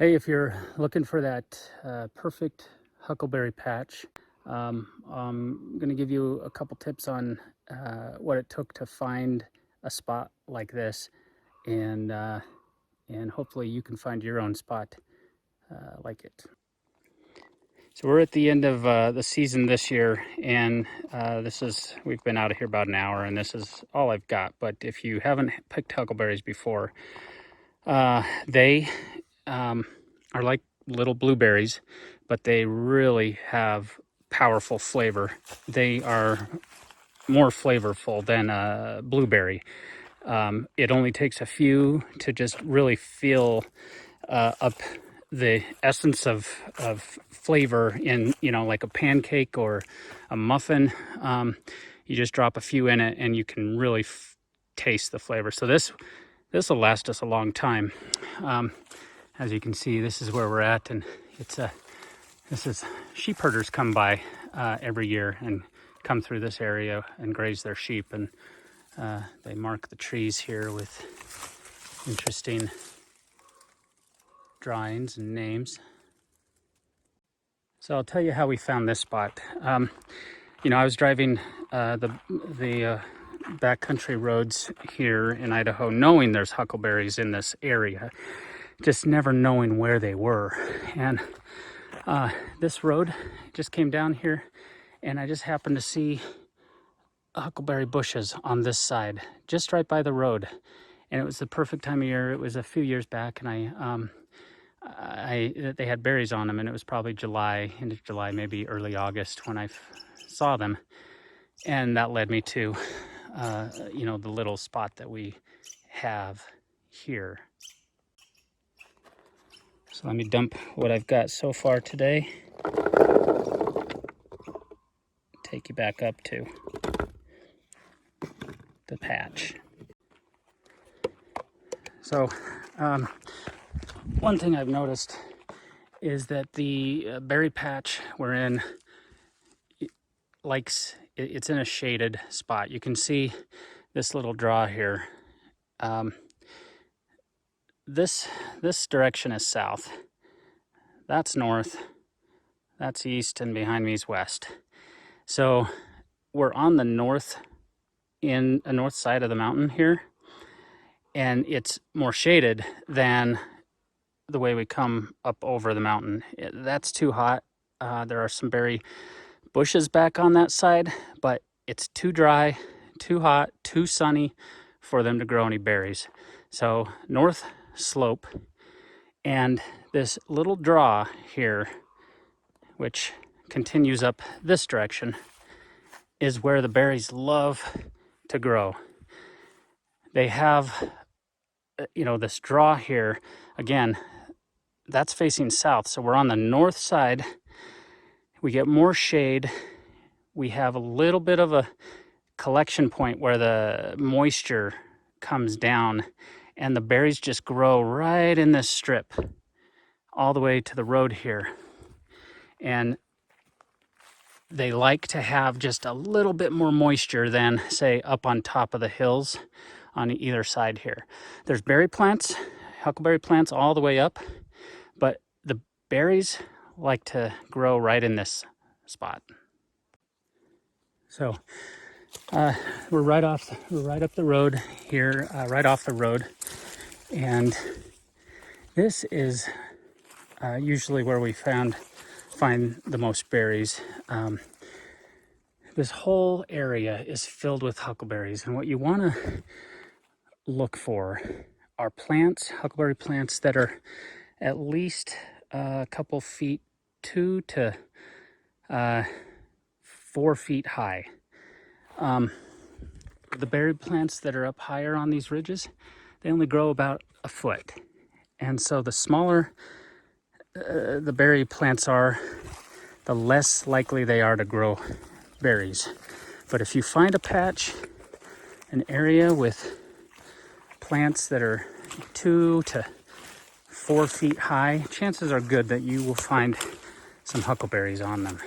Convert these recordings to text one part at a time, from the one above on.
Hey, if you're looking for that perfect huckleberry patch, I'm going to give you a couple tips on what it took to find a spot like this, and hopefully you can find your own spot like it. So we're at the end of the season this year, and we've been out of here about an hour, and this is all I've got. But if you haven't picked huckleberries before, they are like little blueberries, but they really have powerful flavor. They are more flavorful than a blueberry. It only takes a few to just really feel up the essence of flavor in, like a pancake or a muffin. You just drop a few in it and you can really taste the flavor. So this will last us a long time. As you can see, this is where we're at, and sheep herders come by every year and come through this area and graze their sheep, and they mark the trees here with interesting drawings and names. So I'll tell you how we found this spot. I was driving the backcountry roads here in Idaho, knowing there's huckleberries in this area, just never knowing where they were. And this road just came down here, and I just happened to see huckleberry bushes on this side, just right by the road. And it was the perfect time of year. It was a few years back, and they had berries on them, and it was probably end of July, maybe early August when I saw them. And that led me to, the little spot that we have here. So let me dump what I've got so far today. Take you back up to the patch. So one thing I've noticed is that the berry patch we're in it's in a shaded spot. You can see this little draw here. This direction is south. That's north. That's east, and behind me is west. So we're on the north side of the mountain here, and it's more shaded than the way we come up over the mountain. That's too hot. There are some berry bushes back on that side, but it's too dry, too hot, too sunny for them to grow any berries. So north slope, and this little draw here, which continues up this direction, is where the berries love to grow. They have, this draw here. Again, that's facing south, so we're on the north side. We get more shade. We have a little bit of a collection point where the moisture comes down, and the berries just grow right in this strip all the way to the road here. And they like to have just a little bit more moisture than, say, up on top of the hills on either side here. There's berry plants, huckleberry plants all the way up, but the berries like to grow right in this spot. So we're right up the road here, right off the road, and this is usually where we find the most berries. This whole area is filled with huckleberries, and what you want to look for are huckleberry plants that are at least a couple feet, 2 to 4 feet high. The berry plants that are up higher on these ridges, they only grow about a foot. And so the smaller the berry plants are, the less likely they are to grow berries. But if you find a patch, an area with plants that are 2 to 4 feet high, chances are good that you will find some huckleberries on them.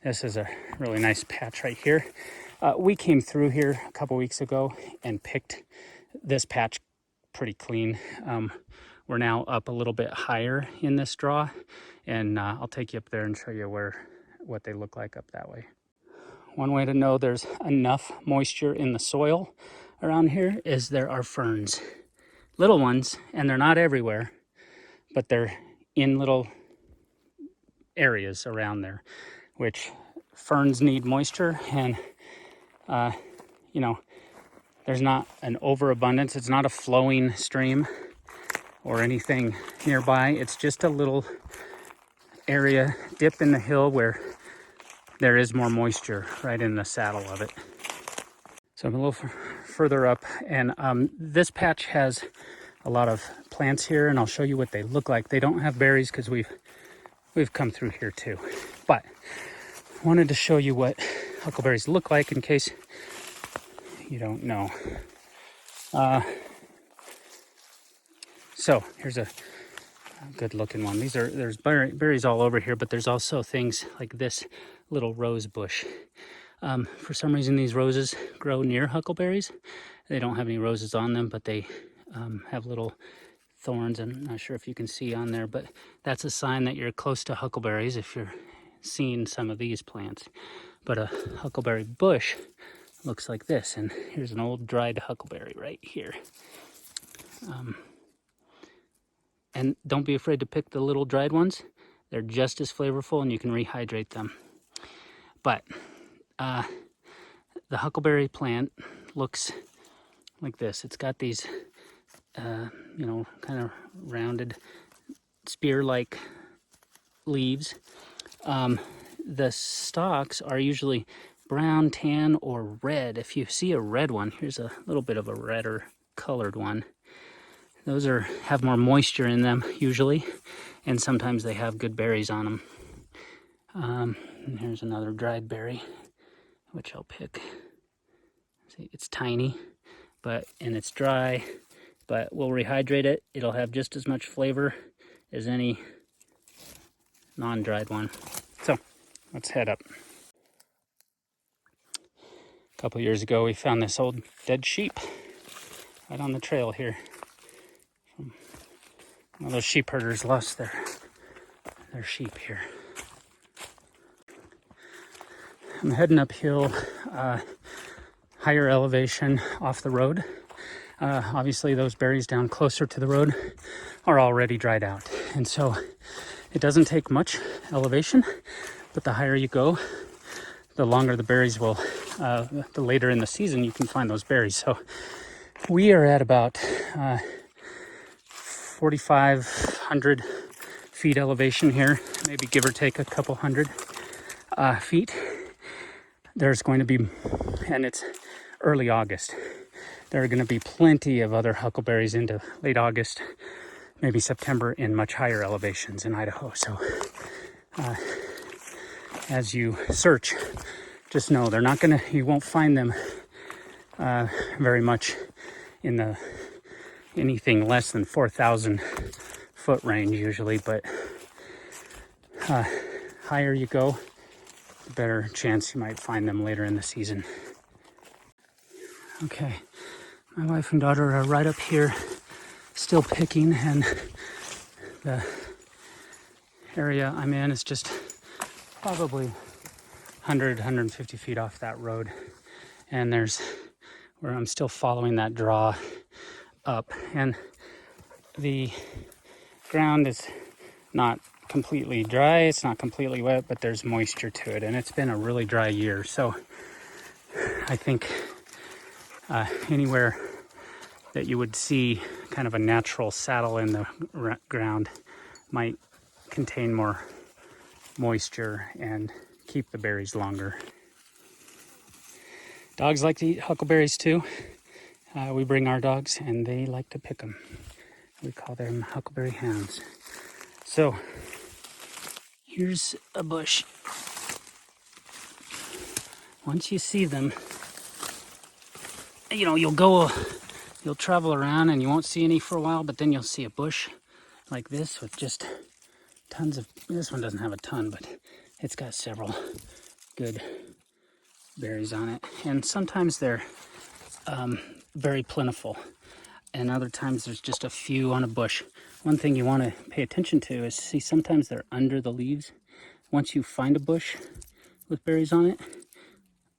This is a really nice patch right here. We came through here a couple weeks ago and picked this patch pretty clean. we're now up a little bit higher in this draw, and I'll take you up there and show you what they look like up that way. One way to know there's enough moisture in the soil around here is there are ferns. Little ones, and they're not everywhere, but they're in little areas around there, which ferns need moisture, and you know, there's not an overabundance. It's not a flowing stream or anything nearby. It's just a little area, dip in the hill where there is more moisture right in the saddle of it. So I'm a little further up, and this patch has a lot of plants here, and I'll show you what they look like. They don't have berries because we've come through here too, but I wanted to show you what huckleberries look like in case you don't know. So here's a good looking one. There's berries all over here, but there's also things like this little rose bush. For some reason, these roses grow near huckleberries. They don't have any roses on them, but they have little thorns. I'm not sure if you can see on there, but that's a sign that you're close to huckleberries if you're seeing some of these plants. But a huckleberry bush looks like this, and here's an old dried huckleberry right here. And don't be afraid to pick the little dried ones. They're just as flavorful, and you can rehydrate them. But the huckleberry plant looks like this. It's got these, you know, kind of rounded spear-like leaves. The stalks are usually brown, tan, or red. If you see a red one, here's a little bit of a redder colored one. Those have more moisture in them usually, and sometimes they have good berries on them. And here's another dried berry, which I'll pick. See, it's tiny, and it's dry, but we'll rehydrate it. It'll have just as much flavor as any non-dried one. So let's head up. A couple years ago, we found this old dead sheep right on the trail here. One of those sheep herders lost their sheep here. I'm heading uphill, higher elevation off the road. Obviously, those berries down closer to the road are already dried out. And so it doesn't take much elevation, but the higher you go, the longer the berries will, the later in the season you can find those berries. So we are at about 4,500 feet elevation here, maybe give or take a couple hundred feet. There's going to be, and it's early August, there are going to be plenty of other huckleberries into late August, maybe September, in much higher elevations in Idaho. So as you search, just know they're not going to, you won't find them very much in the anything less than 4,000 foot range usually, but higher you go, the better chance you might find them later in the season. Okay, my wife and daughter are right up here still picking, and the area I'm in is just probably 150 feet off that road, and there's where I'm still following that draw up, and the ground is not completely dry, it's not completely wet, but there's moisture to it, and it's been a really dry year. So I think anywhere that you would see kind of a natural saddle in the ground might contain more moisture and keep the berries longer. Dogs like to eat huckleberries too. We bring our dogs and they like to pick them. We call them huckleberry hounds. So here's a bush. Once you see them, you know, you'll travel around and you won't see any for a while, but then you'll see a bush like this with just tons of, this one doesn't have a ton, but it's got several good berries on it. And sometimes they're very plentiful, and other times there's just a few on a bush One thing you want to pay attention to is, see, sometimes they're under the leaves. Once you find a bush with berries on it,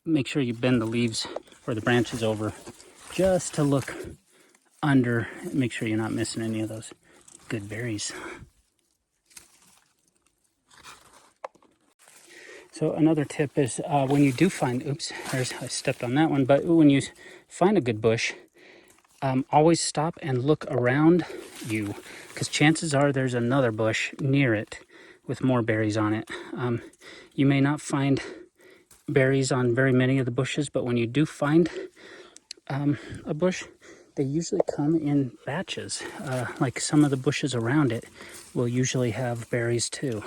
make sure you bend the leaves or the branches over just to look under and make sure you're not missing any of those good berries. So another tip is when you do find, oops, I stepped on that one, but when you find a good bush, always stop and look around you, because chances are there's another bush near it with more berries on it. You may not find berries on very many of the bushes, but when you do find a bush, they usually come in batches. Like some of the bushes around it will usually have berries too.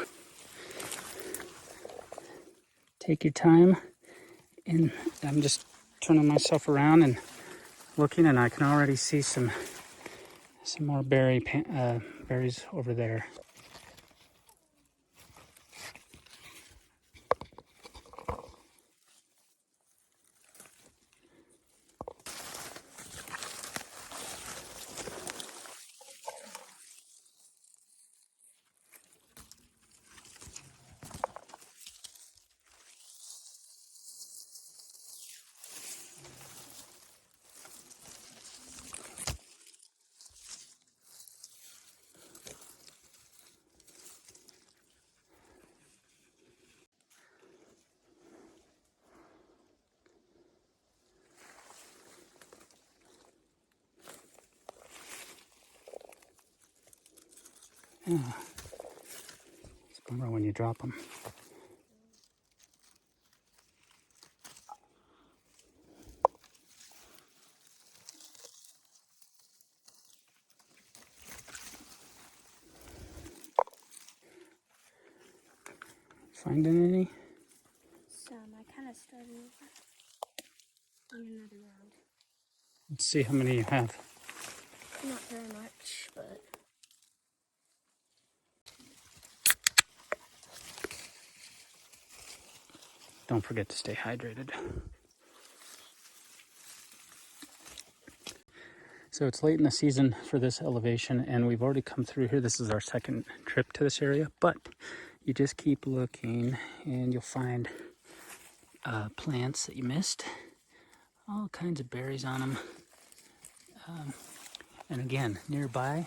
Take your time, and I'm just turning myself around and looking, and I can already see some more berries over there. Yeah. It's a bummer when you drop them. Finding any? Some. I kind of started in another round. Let's see how many you have. Not very much, but Don't forget to stay hydrated. So it's late in the season for this elevation, and we've already come through here. This is our second trip to this area, but you just keep looking and you'll find plants that you missed. All kinds of berries on them. And again, nearby,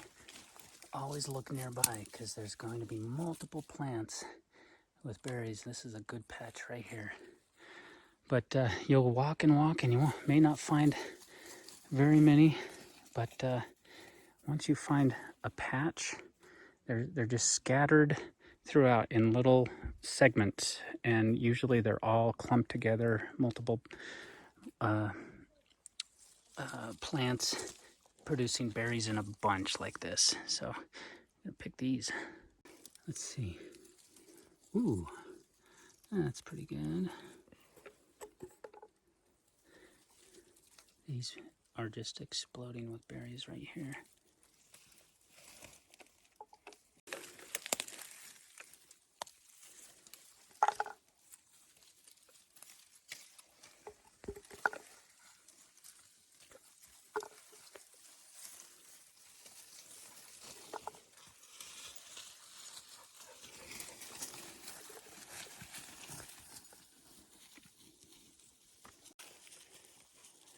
always look nearby, because there's going to be multiple plants with berries. This is a good patch right here. But you'll walk and walk, and you may not find very many, but once you find a patch, they're just scattered throughout in little segments, and usually they're all clumped together, multiple plants producing berries in a bunch like this. So I'm gonna pick these. Let's see. Ooh, that's pretty good. These are just exploding with berries right here.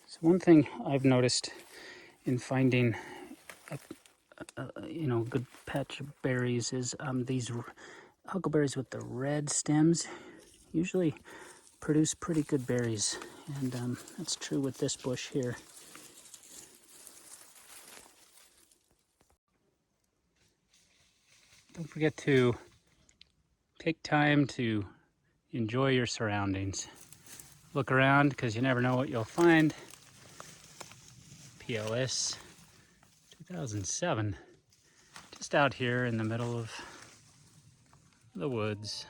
So one thing I've noticed in finding a good patch of berries is these huckleberries with the red stems usually produce pretty good berries, and that's true with this bush here. Don't forget to take time to enjoy your surroundings. Look around, because you never know what you'll find. PLS 2007, just out here in the middle of the woods.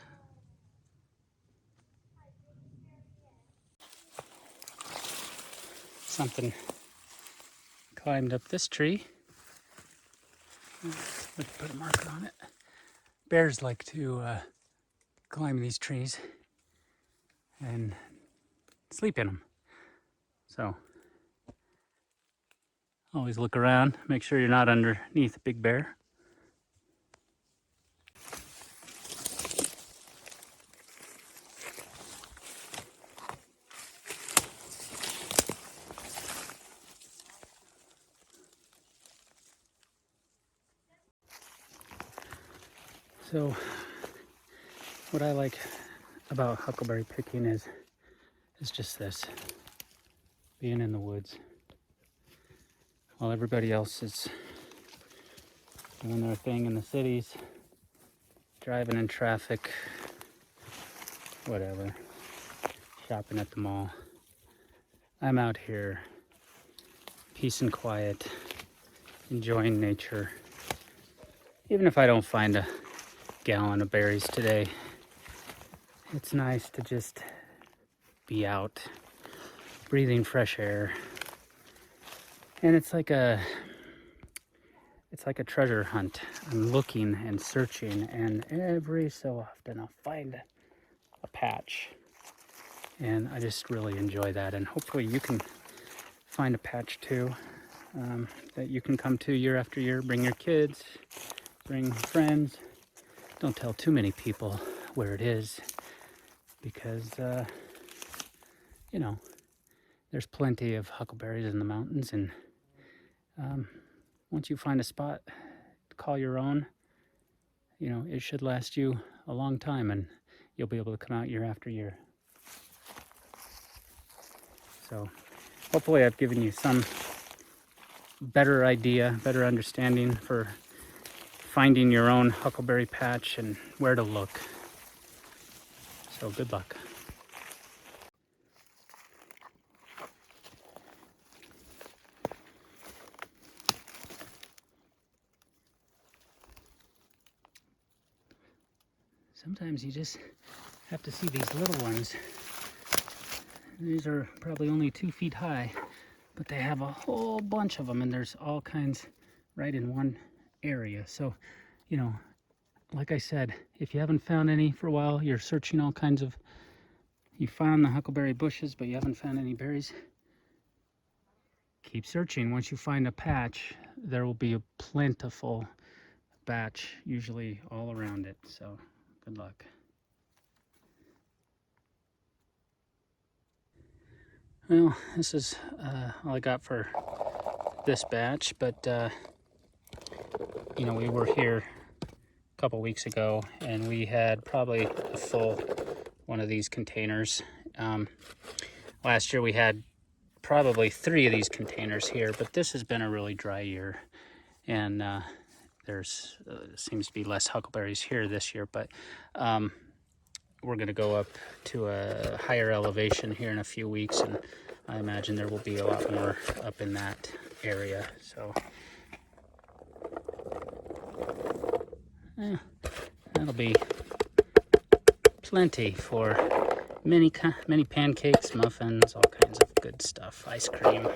Something climbed up this tree. Let's put a marker on it. Bears like to climb these trees and sleep in them. So always look around, make sure you're not underneath a big bear. So what I like about huckleberry picking is just this, being in the woods while everybody else is doing their thing in the cities, driving in traffic, whatever, shopping at the mall. I'm out here, peace and quiet, enjoying nature. Even if I don't find a gallon of berries today, it's nice to just be out, breathing fresh air. And it's like a treasure hunt. I'm looking and searching, and every so often I'll find a patch. And I just really enjoy that. And hopefully you can find a patch too, that you can come to year after year. Bring your kids, bring friends. Don't tell too many people where it is, because you know, there's plenty of huckleberries in the mountains, and once you find a spot to call your own, you know, it should last you a long time, and you'll be able to come out year after year. So hopefully I've given you some better idea, better understanding for finding your own huckleberry patch and where to look. So good luck. Sometimes you just have to see these little ones. These are probably only 2 feet high, but they have a whole bunch of them, and there's all kinds right in one area. So, you know, like I said, if you haven't found any for a while, you're searching all kinds of, you found the huckleberry bushes, but you haven't found any berries, keep searching. Once you find a patch, there will be a plentiful batch, usually all around it. So good luck. Well, this is all I got for this batch, but you know, we were here a couple weeks ago and we had probably a full one of these containers. Last year we had probably 3 of these containers here, but this has been a really dry year, and there's seems to be less huckleberries here this year, but we're going to go up to a higher elevation here in a few weeks, and I imagine there will be a lot more up in that area. So that'll be plenty for many pancakes, muffins, all kinds of good stuff, ice cream.